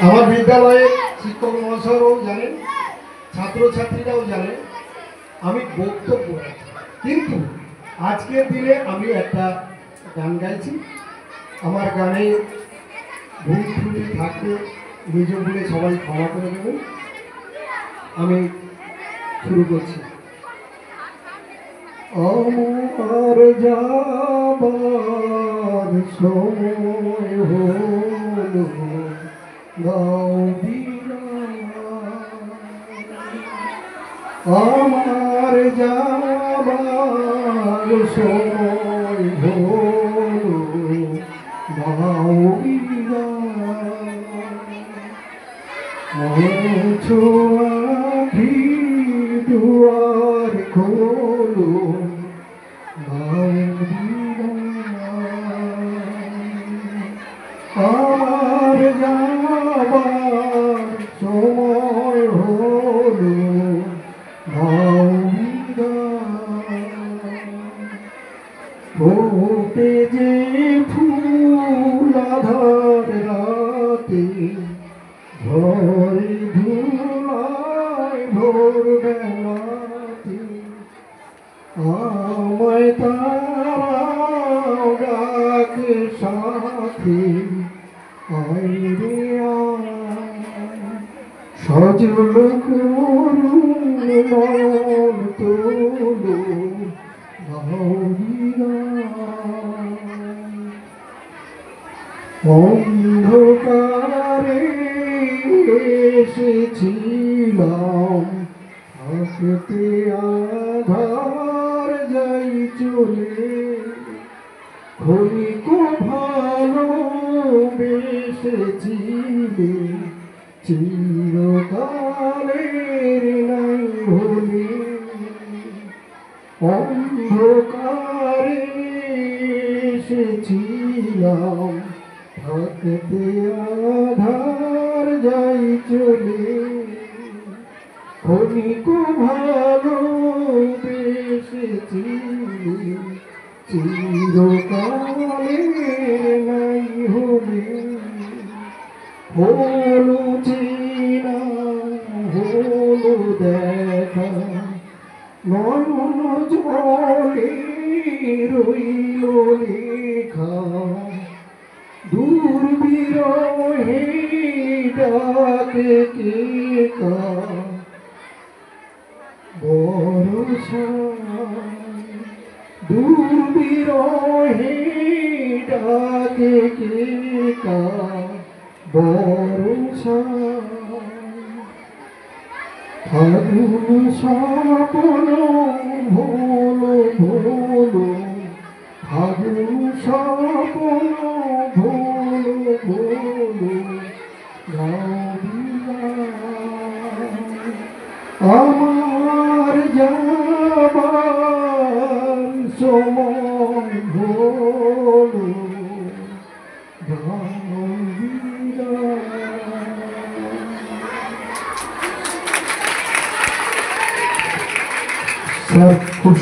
আমার বিদ্যালয়ে শিক্ষক মহাশয়রাও জানেন, ছাত্রছাত্রীরাও জানেন আমি বক্তব্য রাখি, কিন্তু আজকের দিনে আমি একটা গান গাইছি। আমার গানে ভুল ত্রুটি থাকলে নিজ বলে সবাই ক্ষমা করে দেবেন। আমি শুরু করছি। আমার যাবার সময় হলো, গাও আমার যাবার সময় হলো, গাও আখি দুয়ার খোলো, আমার যাবার সময় হলো, ফোটে যে ফুল আধার রাতে, ঝড়ে ধুলায় ভোর বেলাতে, আমায় তারাও ডাকে সাথে, আয় রে আয়, সজল করুণ নয়ন তোলো, অন্ধকারে এসেছিলাম, হাসতে আধার যাই চলে, ক্ষণিক ভালোবেসেছিলে, চিরকালের নাই হলে, অন্ধকারে এসেছিলাম, থাকতে আধার যাই চলে, ক্ষণিক ভালোবেসেছিলে, চিরকালের নাই হলে, হলো চেনা হলো দেখা, নয়ন জলে রইল লেখা, দূর বিরহে ডাকে কে কা, বরষা দূর বিরহে ডাকে কে কা, বরষা ফাগুন স্বপ্ন ভোলো ভোলো, ফাগুন স্বপ্ন ভোলো ভোলো, আমার যাবার সময় হলো, স্যার খুব